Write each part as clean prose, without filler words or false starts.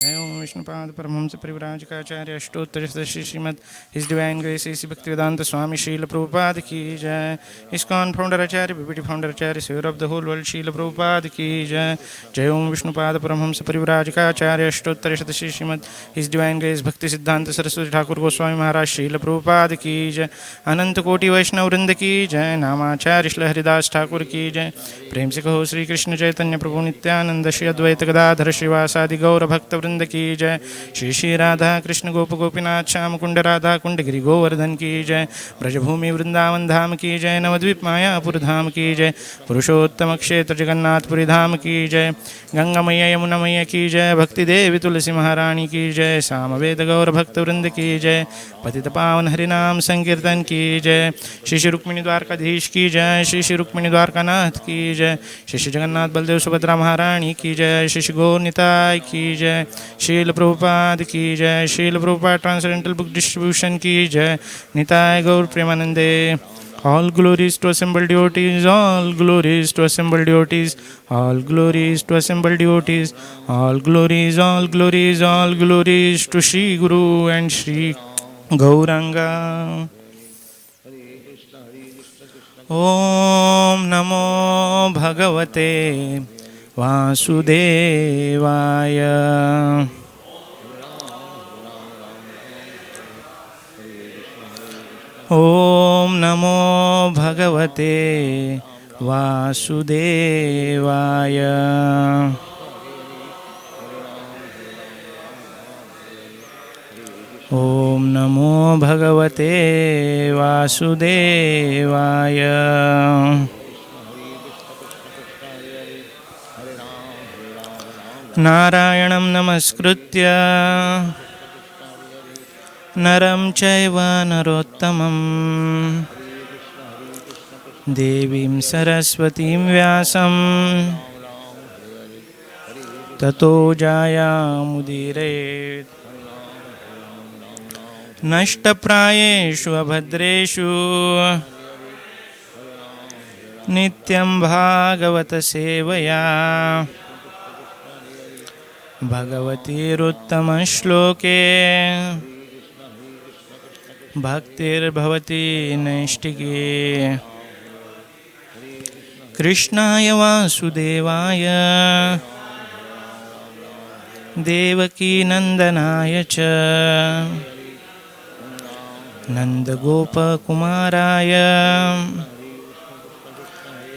जय Om Vishnupada Paramahamsa Parivrajakacharya Ashtottara Shri Srimad his divine grace A C Bhaktivedanta Swami Srila Prabhupada की जय। ISKCON founder acharya BBT founder acharya saviour of the whole world Srila Prabhupada की जय। जय Om Vishnupada Paramahamsa Parivrajakacharya Ashtottara Shri Srimad his divine grace Bhakti Siddhanta Saraswati Thakur Goswami महाराज शील प्रभुपाद की जय। अनंत कोटि वैष्णव वृंद की जय। नामाचार्य श्री हरिदास ठाकुर की जय। प्रेम से कहो श्री कृष्ण चैतन्य प्रभु नित्यानंद श्री अद्वैत गदाधर श्रीवासादि गौर भक्त वृंद की जय। श्री श्री राधा कृष्ण गोप गोपीनाथ श्याम कुंड राधा कुंड गिरि गोवर्धन की जय। ब्रजभूमि वृंदावन धाम की जय। नवद्वीप मायापुर धाम की जय। पुरुषोत्तम क्षेत्र जगन्नाथपुरी धाम की जय। गंगा मैया यमुना मैया की जय। भक्ति देवी तुलसी महारानी की जय। सामवेद गौर भक्त वृंद की जय। पतित पावन हरिनाम संकीर्तन की जय। श्री श्री रुक्मिणी द्वारकाधीश की जय। श्री श्री रुक्मिणी द्वारकानाथ की जय। श्री श्री जगन्नाथ बलदेव सुभद्रा महारानी की जय। श्री श्री गौर निताय की जय। शील प्रभुपाद की जय। शील प्रभुपाद ट्रांसेंडेंटल बुक डिस्ट्रीब्यूशन की जय। निताय गौर प्रेमानंदे। All glories to assembled devotees, all glories to assembled devotees, all glories to assembled devotees, all glories, all glories, all glories to Shri Guru and Shri Gauranga. Om Namo Bhagavate Vasudevaya. Om Namo Bhagavate Vasudevaya. Om Namo Bhagavate Vasudevaya. Narayanam namaskritya नरं चैव नरोत्तमं देवीं सरस्वतीं व्यासं ततो जायामुदीरयेत्। नष्टप्रायेषु अभद्रेषु नित्यं भागवत सेवया भगवतीरुत्तमश्लोके भक्तिर्भवति नैष्टिकी। कृष्णाय वासुदेवाय देवकीनन्दनाय च नन्दगोपकुमाराय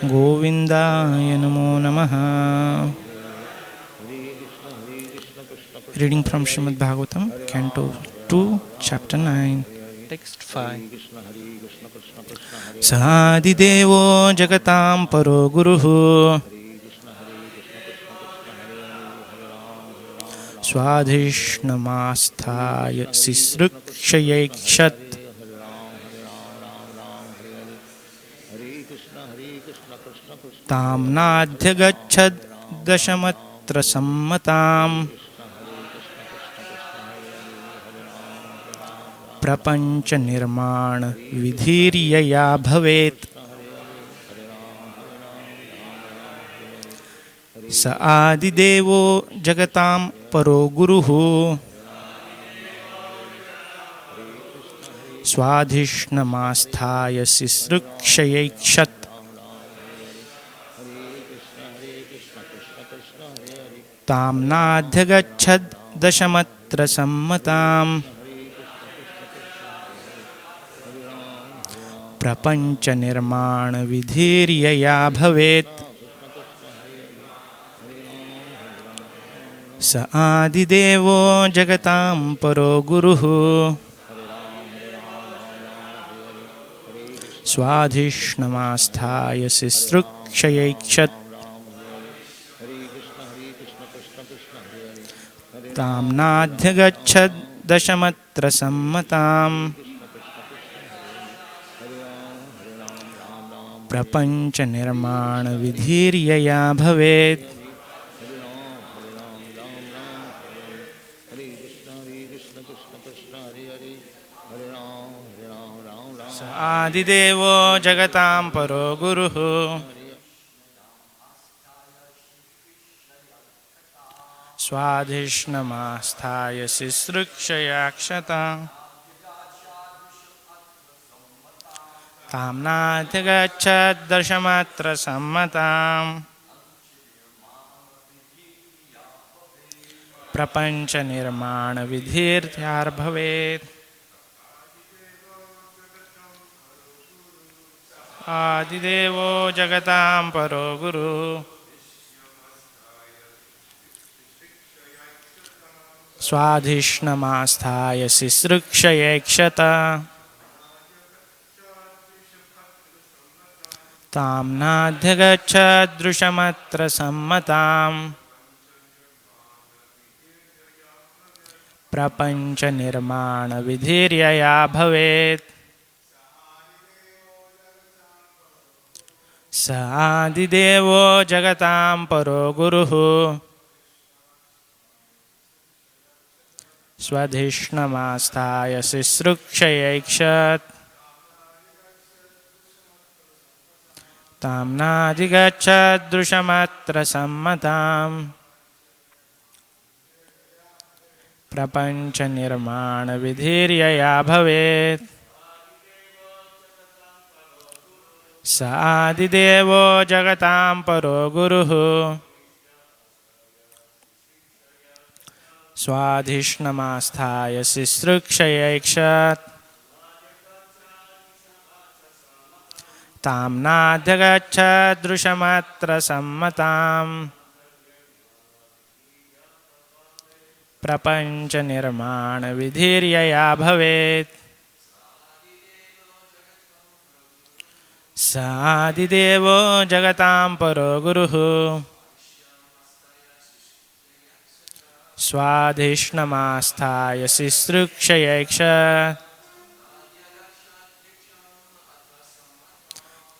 गोविन्दाय नमो नमः। Reading from Srimad Bhagavatam, Canto 2, Chapter 9. Text 5. Sadidevo jagatam paro guruhu swadhishnamaasthaya sisrukshayekshat tamnadhyagachad dashamatra sammatam प्रपंच निर्माण विधिर्यया भवेत्। स आदिदेवो जगतां परो गुरुः स्वाधिष्णमास्थाय सिसृक्षयैक्षत् ताम्नाध्यगच्छद् दशमत्र सम्मताम् प्रपंच निर्माण विधिर्यया भवेत्। स आदिदेवो जगतां परो गुरुः स्वाधिष्णमास्थाय सिसृक्षयैक्षत् ताम्नाध्यगच्छद् दशमत्र सम्मताम् प्रपंच निर्माण विधिर्यया भवेत्। स आदिदेवो जगतां परो गुरुः स्वाधिष्णमास्थाय शिश्रुक्षयाक्षता ताम्नाधिगच्छद्दशमात्रसम्मताम् प्रपञ्चनिर्माणविधिर्भवेत् आदिदेवो जगतां परो गुरुः स्वाधिष्णमास्थाय शिश्रुक्षयेक्षता ताम्नाध्यगच्छदृशमत्र सम्मताम् प्रपञ्चनिर्माणविधिर्यया भवेत् स आदिदेवो जगतां परो गुरुः स्वाधिष्णमास्थाय शिश्रुक्षयैक्षत् ताम्नाधिगच्छदृशमत्र सम्मताम् प्रपञ्चनिर्माणविधिर्यया भवेत् स आदिदेवो जगतां परो गुरुः स्वाधिष्णमास्थाय शिश्रुक्षयैक्षत् ताम्नाध्यगच्छदृशमत्र सम्मताम् प्रपञ्चनिर्माणविधिर्यया भवेत् स आदिदेवो जगतां परो गुरुः स्वाधिष्णमास्थाय शिश्रुक्षयैक्षत्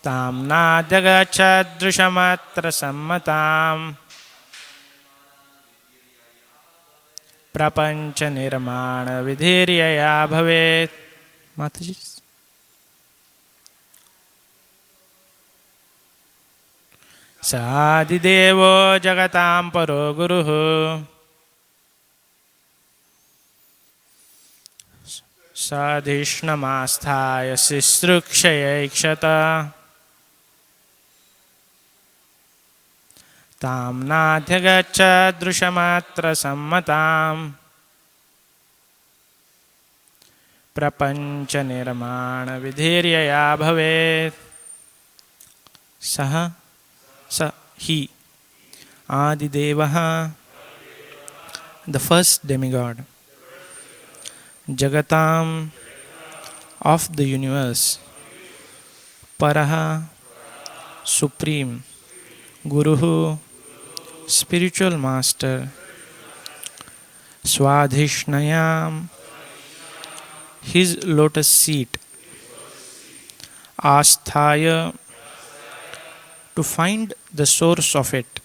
ताम्नाध्यगच्छदृशमत्र सम्मताम् प्रपञ्चनिर्माणविधिर्यया भवेत् माताजी स आदिदेवो जगतां परो गुरुः स्वाधिष्णमास्थाय शिश्रुक्षयैक्षत ताम्नाध्यगच्छदृशमत्र सम्मताम् प्रपञ्चनिर्माणविधिर्यया भवेत् सः स he Adidevah, the first demigod, Jagatam, of the universe, Paraha, supreme, Guruhu, spiritual master, Swadhishnayam, his lotus seat, Asthaya, to find the source of it,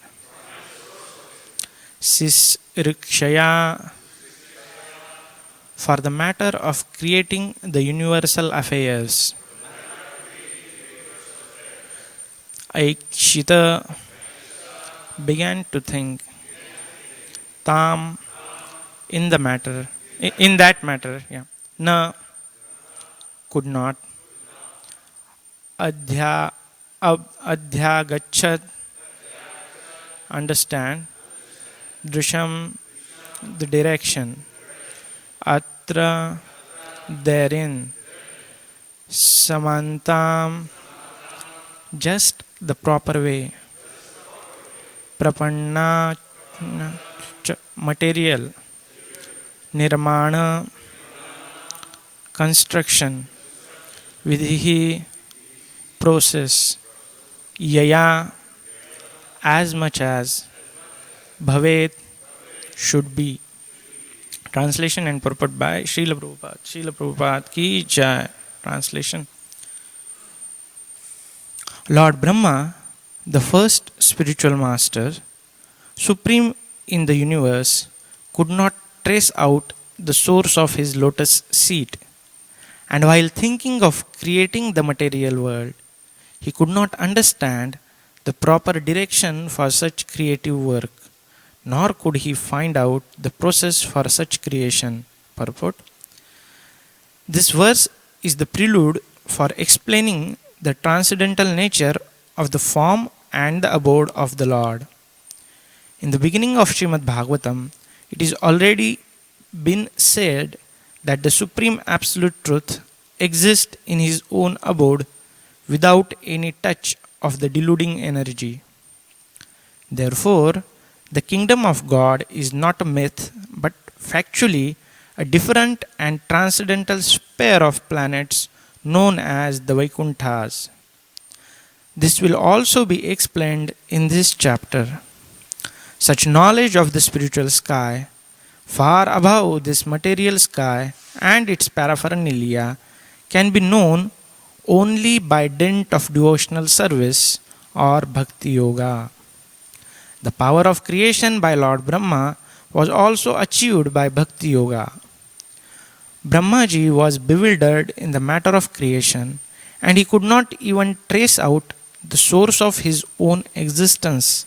Sisrikshaya, for the matter of creating the universal affairs, Aikshita, began to think, Tam, in the matter, in that matter, Na, could not, Adhyagachat, understand, Drisham, the direction, Atra, therein, Samantam, just the proper way, Prapanna, material, Nirmana, construction, Vidhi, process, Yaya, as much as, Bhavet, should be. Translation and purport by Srila Prabhupada. Srila Prabhupada ki jai. Translation. Lord Brahma, the first spiritual master, supreme in the universe, could not trace out the source of his lotus seat. And while thinking of creating the material world, he could not understand the proper direction for such creative work, nor could he find out the process for such creation. Purport. This verse is the prelude for explaining the transcendental nature of the form and the abode of the Lord. In the beginning of Srimad Bhagavatam, it is already been said that the Supreme Absolute Truth exists in his own abode without any touch of the deluding energy. Therefore, the kingdom of God is not a myth but factually a different and transcendental sphere of planets known as the Vaikunthas. This will also be explained in this chapter. Such knowledge of the spiritual sky, far above this material sky and its paraphernalia, can be known only by dint of devotional service or bhakti yoga. The power of creation by Lord Brahma was also achieved by bhakti yoga. Brahmaji was bewildered in the matter of creation, and he could not even trace out the source of his own existence.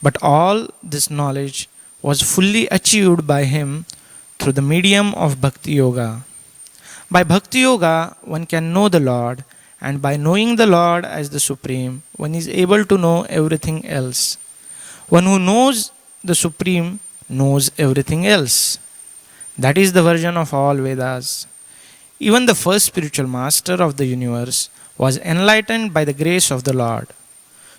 But all this knowledge was fully achieved by him through the medium of bhakti yoga. By bhakti yoga, one can know the Lord, and by knowing the Lord as the Supreme, one is able to know everything else. One who knows the Supreme knows everything else. That is the version of all Vedas. Even the first spiritual master of the universe was enlightened by the grace of the Lord.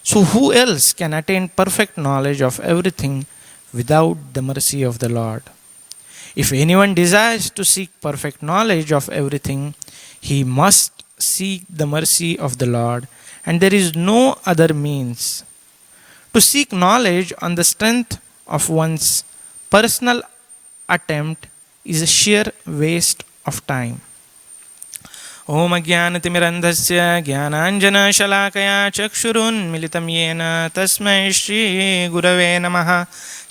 So, who else can attain perfect knowledge of everything without the mercy of the Lord? If anyone desires to seek perfect knowledge of everything, he must seek the mercy of the Lord, and there is no other means. To seek knowledge on the strength of one's personal attempt is a sheer waste of time. ओम अज्ञानतिमिरन्धस्य ज्ञानाञ्जनशलाकया चक्षुरुन्मिलितं येन तस्मै श्रीगुरवे नमः।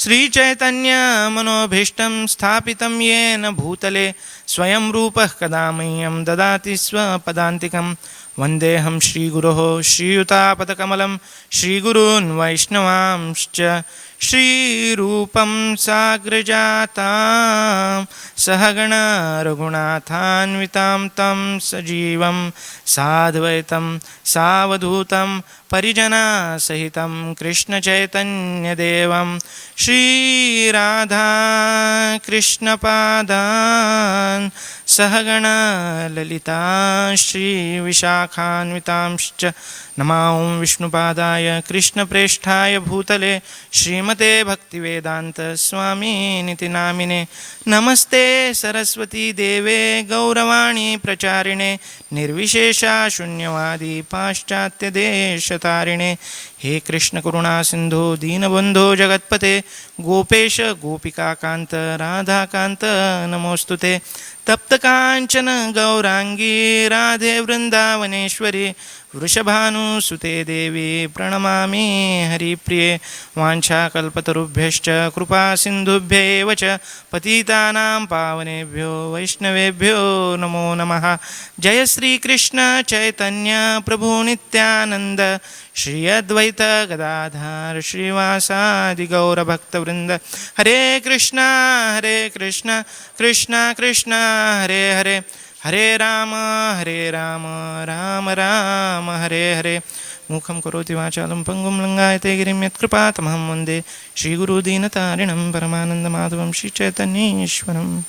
श्रीचैतन्यमनोभीष्टं स्थापितं येन भूतले स्वयं रूपः कदा मह्यं ददाति स्वपदान्तिकं। वन्देऽहं श्रीगुरोः श्रीयुतापदकमलं श्रीगुरून् वैष्णवांश्च श्रीरूपं साग्रजातां सहगण रघुनाथान्वितां तं सजीवं साद्वैतं सावधूतं परिजनसहितं कृष्णचैतन्यदेवं श्रीराधा कृष्णपादान् सहगण ललिता श्रीविशाखान्वितांश्च नमो विष्णुपादाय कृष्णप्रेष्ठाय भूतले श्रीमते भक्तिवेदान्त स्वामिनिति नामिने। नमस्ते सरस्वती देवे गौरवाणी प्रचारिणे निर्विशेषा शून्यवादी पाश्चात्यदेशतारिणे। हे कृष्ण करुणा सिंधु दीनबंधो जगत्पते गोपेश गोपिकाकांत राधाकांत नमोस्तुते। तप्त कांचन गौरांगी राधे वृंदावनेश्वरी वृषभानुसुते देवी प्रणमामि हरिप्रिये। वाञ्छाकल्पतरुभ्यश्च कृपा सिन्धुभ्यैव च पतितानां पावनेभ्यो वैष्णवेभ्यो नमो नमः। जय श्री कृष्ण चैतन्य प्रभु नित्यानंद श्री अद्वैत गदाधर श्रीवासादि गौरभक्तवृंद। हरे कृष्ण कृष्ण कृष्ण हरे हरे हरे राम राम राम हरे हरे। मुखं करोति वाचालं पंगुं लङ्घयते गिरिं यत्कृपातमहं वन्दे श्रीगुरुदीनतारिणं परमानन्दमाधवं श्रीचैतन्येश्वरम्।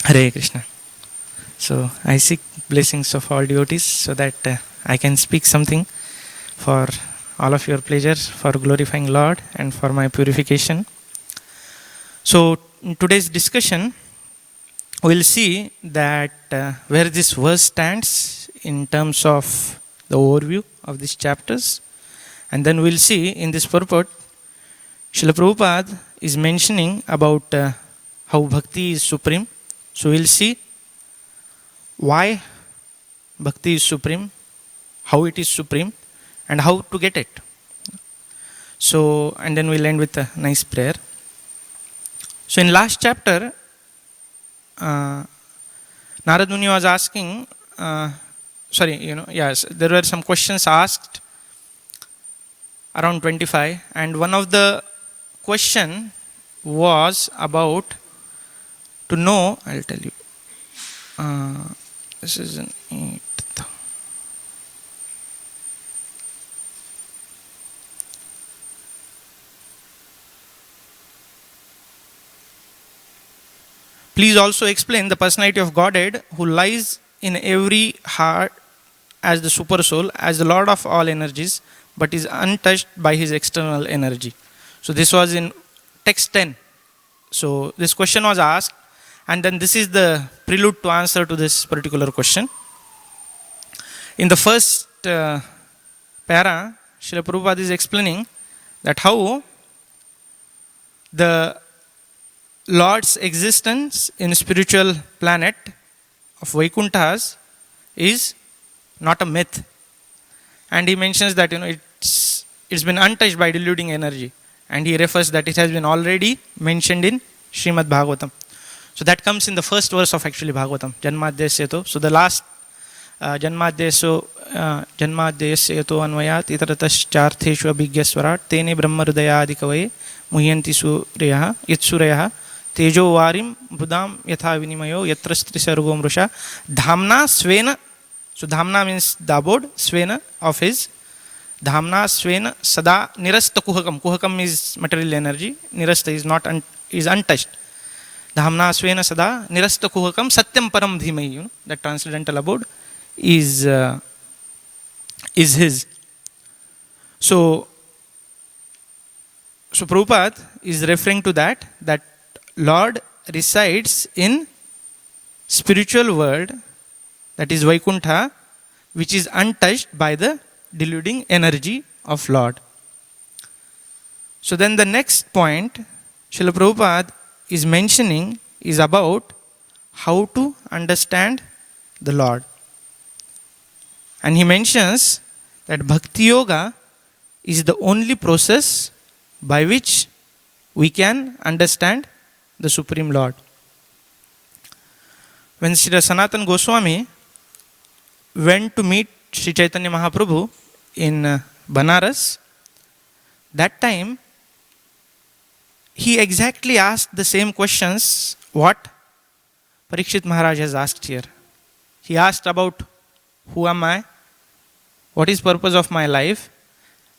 Hare Krishna. So I seek blessings of all devotees so that I can speak something for all of your pleasure, for glorifying Lord and for my purification. So in today's discussion, we'll see that where this verse stands in terms of the overview of these chapters, and then we'll see in this purport Srila Prabhupada is mentioning about how bhakti is supreme. So we'll see why bhakti is supreme, how it is supreme, and how to get it. So, and then we'll end with a nice prayer. So in last chapter, Narad Muni was asking, there were some questions asked. around 25, and one of the question was about to know, I'll tell you. This is an 8th. Please also explain the personality of Godhead who lies in every heart as the super soul, as the Lord of all energies, but is untouched by his external energy. So this was in text 10. So this question was asked, and then this is the prelude to answer to this particular question. In the first para, Srila Prabhupada is explaining that how the Lord's existence in spiritual planet of Vaikunthas is not a myth. And he mentions that it's been untouched by deluding energy. And he refers that it has been already mentioned in Srimad Bhagavatam. So that comes in the first verse of actually Bhagavatam, Janmadhyasya. So the last Janmadhyasya yato anvayat itarataschartheshu abhigyaswarat tene brahmarudayadikavaye muhyanti suryaha yatsuryaha tejo varim budam yatha vinimayo yatra strisargo mrusha dhamna svena. So dhamna means the abode, svena of his. Dhamna svena sada nirasta kuhakam. Kuhakam is material energy. Nirasta is not is untouched. Dhamna svena sada nirasta kuhakam satyam param dhimai. That transcendental abode is his. So Prabhupada is referring to that Lord resides in spiritual world, that is Vaikuntha, which is untouched by the deluding energy of Lord. So then the next point Srila Prabhupada is mentioning is about how to understand the Lord. And he mentions that Bhakti Yoga is the only process by which we can understand the Supreme Lord. When Sri Sanatana Goswami went to meet Sri Chaitanya Mahaprabhu in Banaras, that time he exactly asked the same questions what Parikshit Maharaj has asked here. He asked about who am I, what is purpose of my life,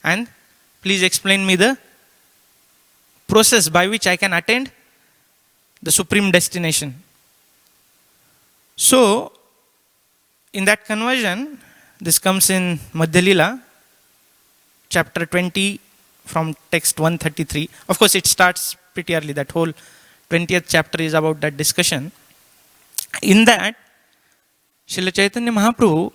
and please explain me the process by which I can attain the supreme destination. So in that conversion, this comes in Madhya Lila, chapter 20 from text 133. Of course, it starts pretty early. That whole 20th chapter is about that discussion. In that, Srila Chaitanya Mahaprabhu,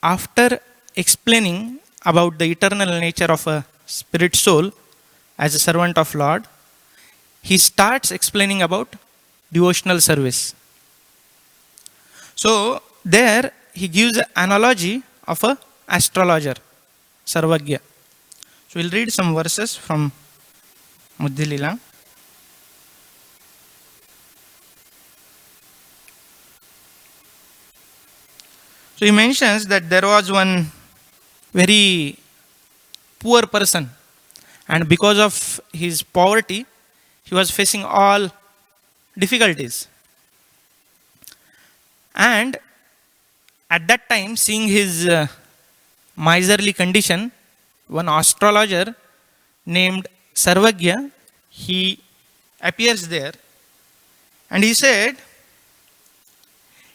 after explaining about the eternal nature of a spirit soul as a servant of Lord, he starts explaining about devotional service. So there he gives an analogy of a astrologer, Sarvagya. So we'll read some verses from Madhya Lila. So he mentions that there was one very poor person, and because of his poverty, he was facing all difficulties. And at that time, seeing his miserly condition, one astrologer named Sarvagya, he appears there, and he said,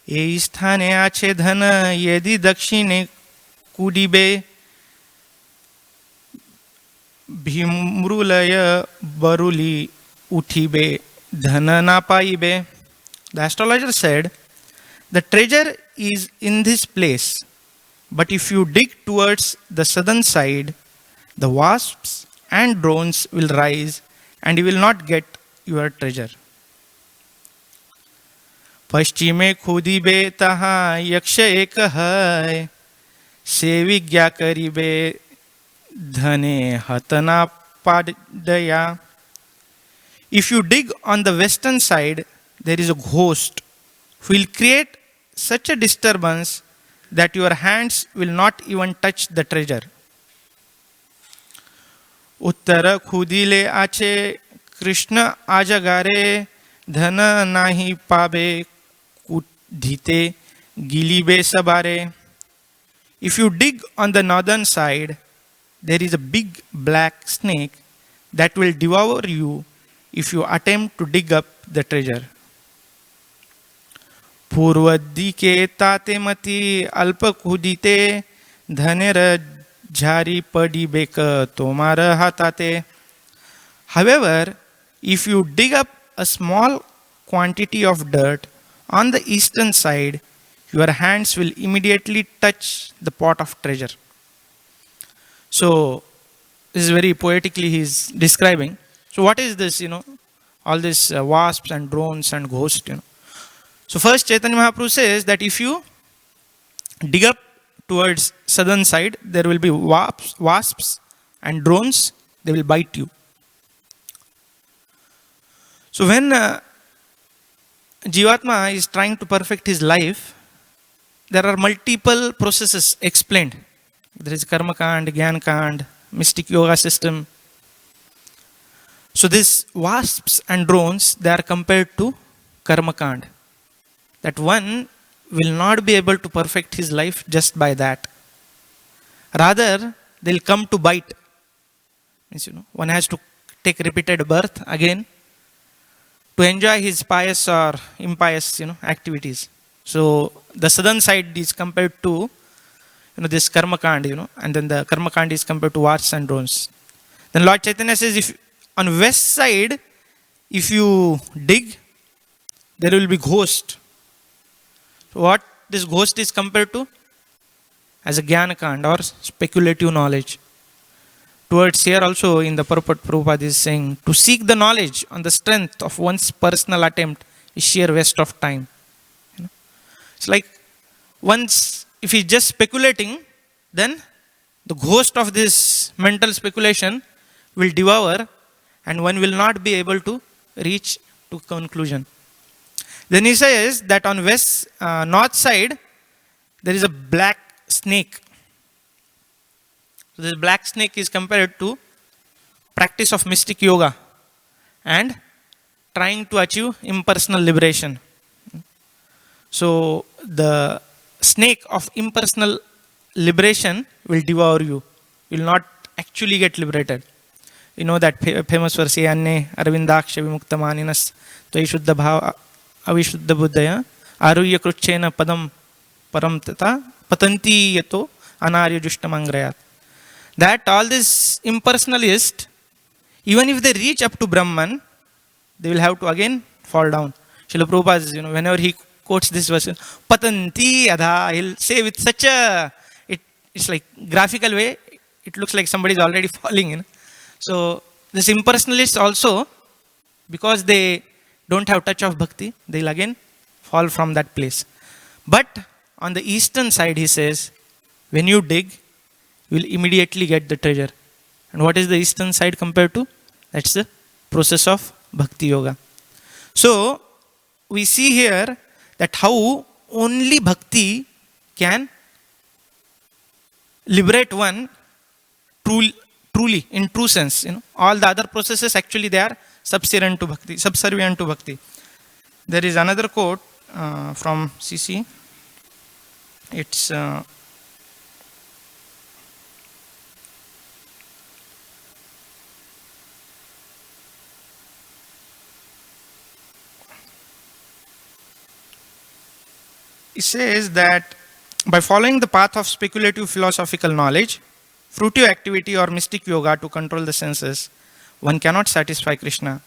"ए स्थाने आछे धन यदि दक्षिणे कुडिबे भीमृलय बरुली उठिबे धन ना पाइबे." The astrologer said, "The treasure is in this place, but if you dig towards the southern side, the wasps and drones will rise and you will not get your treasure. पश्चिमे खुदिबे तहा यक्ष एक है, से विज्ञा करिबे धने हतना पादया." If you dig on the western side, there is a ghost who will create such a disturbance that your hands will not even touch the treasure. उत्तर खुदिले आचे कृष्ण आजगारे धन नाही पाबे कुधिते गिलिबे सबारे. If you dig on the northern side, there is a big black snake that will devour you if you attempt to dig up the treasure. पूर्व दिके ताते मती अल्प कुदिते धनेर झारी पडी बेक तोमार हाताते. However, if you dig up a small quantity of dirt on the eastern side, your hands will immediately touch the pot of treasure. So, this is very poetically he is describing. So, what is this, all these wasps and drones and ghosts, So, first Chaitanya Mahaprabhu says that if you dig up towards southern side, there will be wasps and drones, they will bite you. So, when Jivatma is trying to perfect his life, there are multiple processes explained. There is Karma Kand, Gyan Kand, mystic yoga system. So these wasps and drones, they are compared to Karma Kand. That one will not be able to perfect his life just by that. Rather, they'll come to bite. Means, one has to take repeated birth again to enjoy his pious or impious, activities. So the southern side is compared to, this Karma Kand, and then the Karma Kand is compared to wasps and drones. Then Lord Chaitanya says, if on west side, if you dig, there will be ghost. So what this ghost is compared to? As a Jnana Kand or speculative knowledge. Towards here also in the purport, Prabhupada is saying, to seek the knowledge on the strength of one's personal attempt is sheer waste of time. It's like once, if he's just speculating, then the ghost of this mental speculation will devour and one will not be able to reach to conclusion. Then he says that on north side, there is a black snake. So this black snake is compared to practice of mystic yoga and trying to achieve impersonal liberation. So the snake of impersonal liberation will devour you. You will not actually get liberated. You know that famous verse, Anne Arvindaksha Vimuktamaninas Tvai Shuddha Bhava Avishuddha Buddhaya Aruyya Kruchena Padam Param Tata Patanti Yato Anarya Jushtamangrayat. That all these impersonalists, even if they reach up to Brahman, they will have to again fall down. Srila Prabhupada, whenever he quotes this verse, Patanti Adha, he'll say with such it's like graphical way, it looks like somebody is already falling. So this impersonalists also, because they don't have touch of bhakti, they'll again fall from that place. But on the eastern side, he says, when you dig, you will immediately get the treasure. And what is the eastern side compared to? That's the process of bhakti yoga. So we see here that how only bhakti can liberate one truly, in true sense. All the other processes actually they are subservient to bhakti. There is another quote from CC. It's it says that by following the path of speculative philosophical knowledge, fruitive activity or mystic yoga to control the senses, one cannot satisfy Krishna,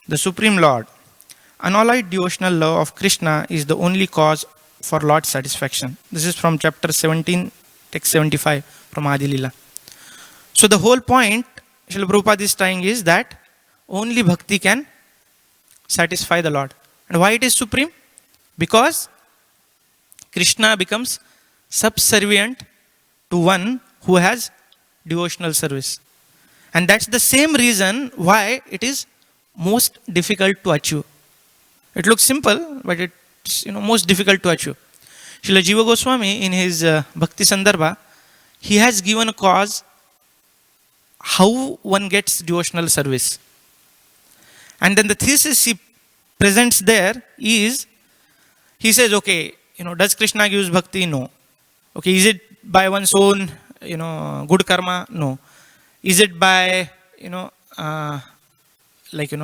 the Supreme Lord. Unalloyed devotional love of Krishna is the only cause for Lord's satisfaction. This is from chapter 17, text 75 from Adi Lila. So the whole point Srila Prabhupada is trying is that only bhakti can satisfy the Lord. And why it is supreme? Because Krishna becomes subservient to one who has devotional service. And that's the same reason why it is most difficult to achieve. It looks simple, but it's most difficult to achieve. Srila Jiva Goswami in his Bhakti Sandarbha, he has given a cause how one gets devotional service. And then the thesis he presents there is, he says, okay, does Krishna gives bhakti? No. Okay, is it by one's own, good karma? No. Is it by,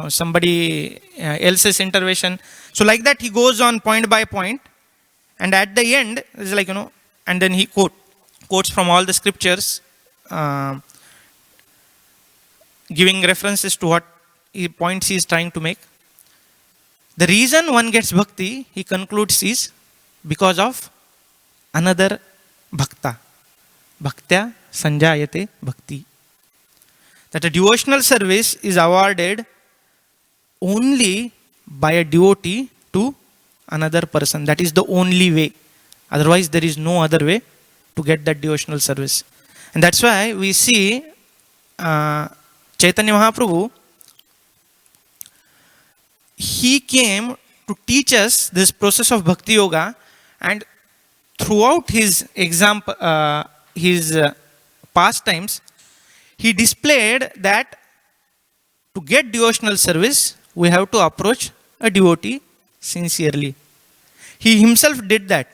somebody else's intervention? So like that, he goes on point by point. And at the end, it's like, and then he quotes from all the scriptures, giving references to what points he is trying to make. The reason one gets bhakti, he concludes, is because of another bhakta. Bhaktya sanjayate bhakti. That a devotional service is awarded only by a devotee to another person. That is the only way. Otherwise, there is no other way to get that devotional service. And that's why we see Chaitanya Mahaprabhu, he came to teach us this process of Bhakti Yoga, and throughout his pastimes, he displayed that to get devotional service, we have to approach a devotee sincerely. He himself did that.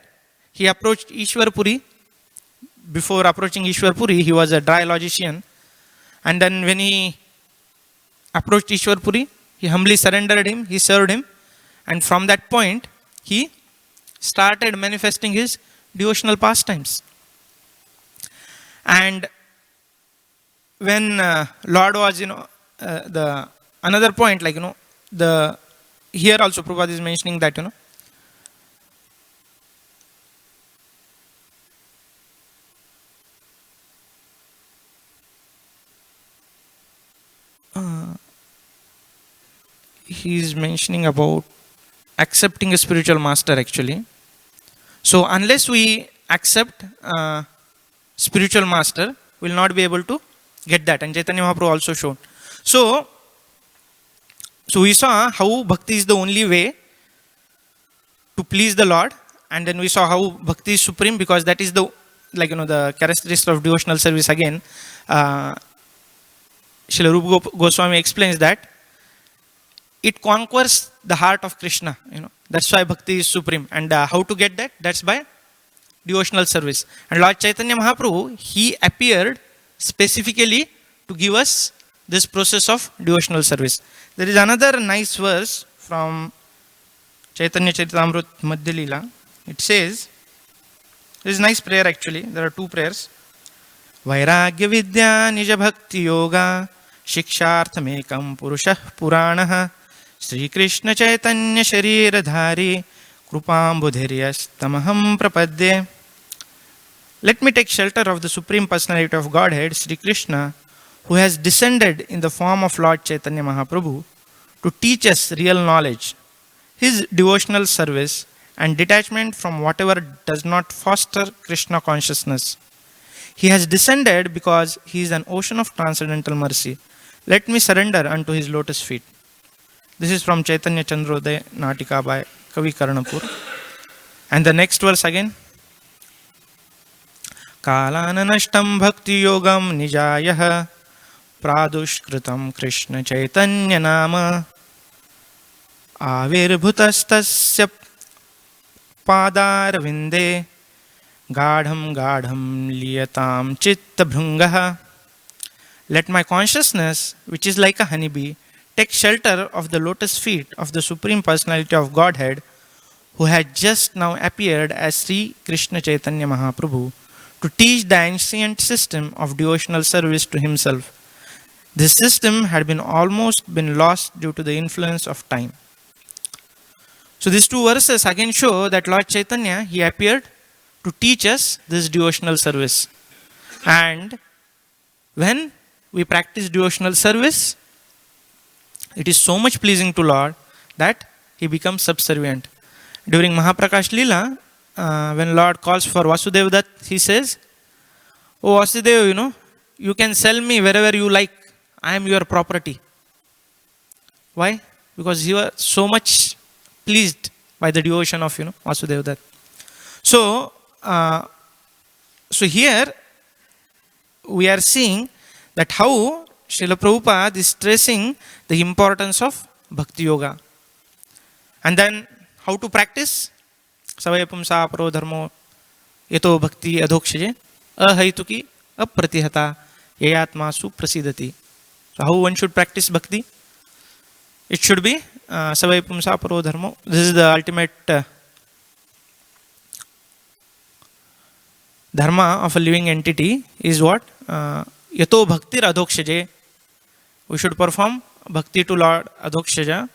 He approached Ishwar Puri. Before approaching Ishwar Puri, he was a dry logician. And then when he approached Ishwar Puri, he humbly surrendered him, he served him. And from that point, he started manifesting his devotional pastimes. And when Lord was, the another point, like, here also Prabhupada is mentioning that, he is mentioning about accepting a spiritual master actually. So unless we accept spiritual master, we will not be able to get that. And Chaitanya Mahaprabhu also showed. So we saw how bhakti is the only way to please the Lord. And then we saw how bhakti is supreme, because that is the, the characteristic of devotional service again. Srila Rupa Goswami explains that it conquers the heart of Krishna. That's why bhakti is supreme. And how to get that? That's by devotional service. And Lord Chaitanya Mahaprabhu, he appeared specifically to give us this process of devotional service. There is another nice verse from Chaitanya Charitamrita Madhya Leela. It says, there is a nice prayer actually. There are two prayers. Vairagya Vidya Nija Bhakti Yoga Shiksharthamekam Purushah Puranah Sri Krishna Chaitanya Sharira Dhari Krupambudhiryas Tamaham Prapadye. Let me take shelter of the Supreme Personality of Godhead, Sri Krishna, who has descended in the form of Lord Chaitanya Mahaprabhu to teach us real knowledge, his devotional service, and detachment from whatever does not foster Krishna consciousness. He has descended because he is an ocean of transcendental mercy. Let me surrender unto his lotus feet. This is from Chaitanya Chandrodaya Natika by Kavi Karnapur. And the next verse again. Kalananashtam bhakti yogam nijayah pradushkritam Krishna Chaitanya nama avirbhutastasya padarvinde gadham gadham liyatam chitta bhrungaha. Let my consciousness, which is like a honeybee, take shelter of the lotus feet of the Supreme Personality of Godhead, who had just now appeared as Sri Krishna Chaitanya Mahaprabhu to teach the ancient system of devotional service to himself. This system had almost been lost due to the influence of time. So these two verses again show that Lord Chaitanya, he appeared to teach us this devotional service. And when we practice devotional service, it is so much pleasing to Lord that he becomes subservient. During Mahaprakash Leela, when Lord calls for Vasudeva Dutt, he says, "Oh Vasudeva, you can sell me wherever you like. I am your property." Why? Because he was so much pleased by the devotion of Vasudeva Dutt. So here we are seeing that how Srila Prabhupada is stressing the importance of Bhakti Yoga. And then how to practice? Savaya pumsa paro dharmo yato bhakti adhokshaje ahaituki apratihata yayatma suprasidati. So how one should practice bhakti? It should be savaya pumsa paro dharmo. This is the ultimate dharma of a living entity is what? Yato bhaktir adhokshaje. We should perform bhakti to Lord Adhokshaja.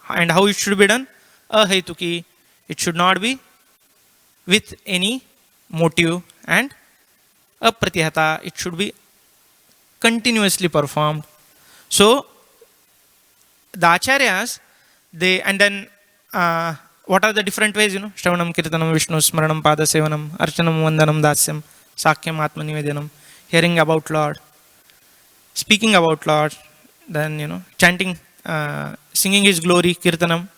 And how it should be done? Ahaituki. It should not be with any motive. And apratihata. It should be continuously performed. So, the acharyas, they, and then what are the different ways? Shravanam, Kirtanam, Vishnu, Smaranam, Pada Sevanam, Archanam, Vandanam, Dasyam, Sakyam, Atma Nivedanam, hearing about Lord, speaking about Lord, then, chanting, singing His glory, Kirtanam,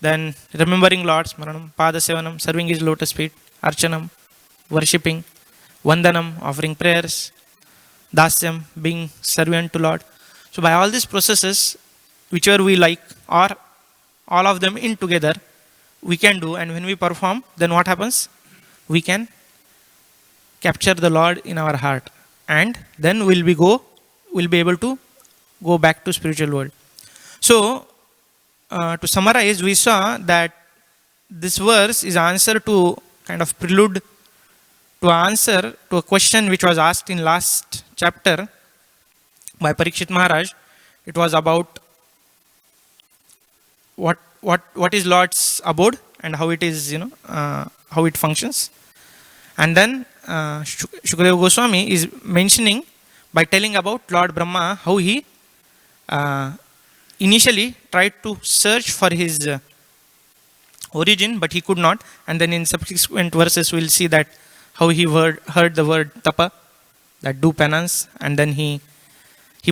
then remembering Lord, Smaranam, Pada Sevanam, serving His lotus feet, Archanam, worshipping, Vandanam, offering prayers, Dasyam, being servant to Lord. So by all these processes, whichever we like, or all of them in together, we can do, and when we perform, then what happens? We can capture the Lord in our heart, and then we'll be able to go back to spiritual world. So, to summarize, we saw that this verse is answer to kind of prelude to answer to a question which was asked in last chapter by Parikshit Maharaj. It was about what is Lord's abode and how it is, how it functions. And then Shukadeva Goswami is mentioning by telling about Lord Brahma, how he initially tried to search for his origin, but he could not. And then in subsequent verses, we'll see that how he heard the word tapa, that do penance, and then he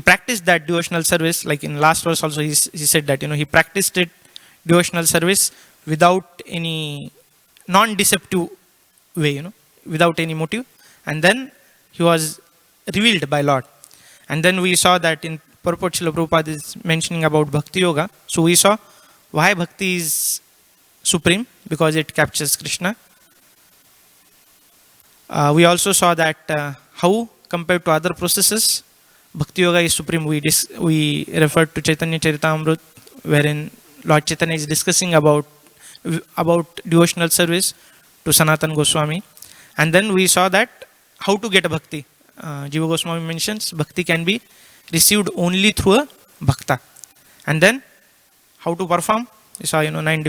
practiced that devotional service. Like in last verse also, he said that he practiced it devotional service without any non-deceptive way, without any motive, and then he was revealed by Lord. And then we saw that in purport Srila Prabhupada is mentioning about Bhakti Yoga. So we saw why Bhakti is supreme, because it captures Krishna. We also saw that how compared to other processes, Bhakti Yoga is supreme. We referred to Chaitanya Charitamrita, wherein Lord Chaitanya is discussing about devotional service to Sanatana Goswami. And then we saw that how to get a bhakti. Jiva Goswami mentions bhakti can be received only through a bhakta. And then how to perform. We saw 9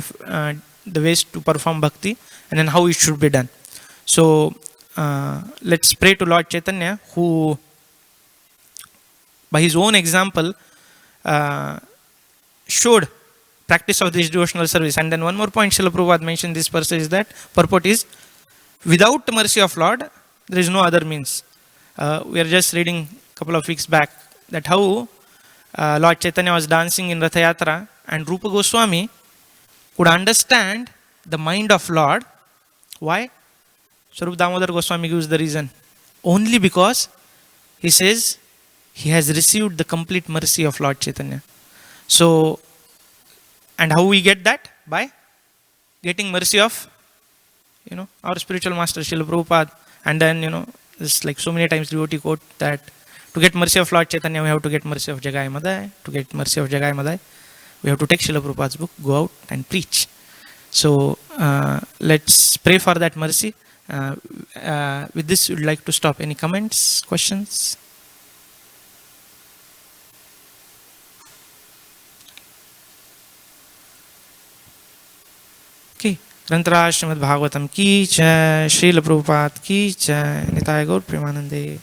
the ways to perform bhakti, and then how it should be done. So let's pray to Lord Chaitanya, who by his own example showed practice of this devotional service. And then one more point Srila Prabhupada mentioned this verse is that purport is, without mercy of Lord, there is no other means. We are just reading a couple of weeks back that how Lord Chaitanya was dancing in Ratha Yatra, and Rupa Goswami could understand the mind of Lord. Why? Swarup Damodar Goswami gives the reason. Only because he says he has received the complete mercy of Lord Chaitanya. So, and how we get that? By getting mercy of, our spiritual master Srila Prabhupada. And then, it's like so many times devotee quote that to get mercy of Lord Chaitanya, we have to get mercy of Jagai Madai. To get mercy of Jagai Madai, we have to take Srila Prabhupada's book, go out and preach. So, let's pray for that mercy. With this, we would like to stop. Any comments, questions? Okay. ग्रंथराज Shrimad Bhagavatam की जय, श्रील प्रभुपाद की जय, निताय गौर प्रेमानंदे।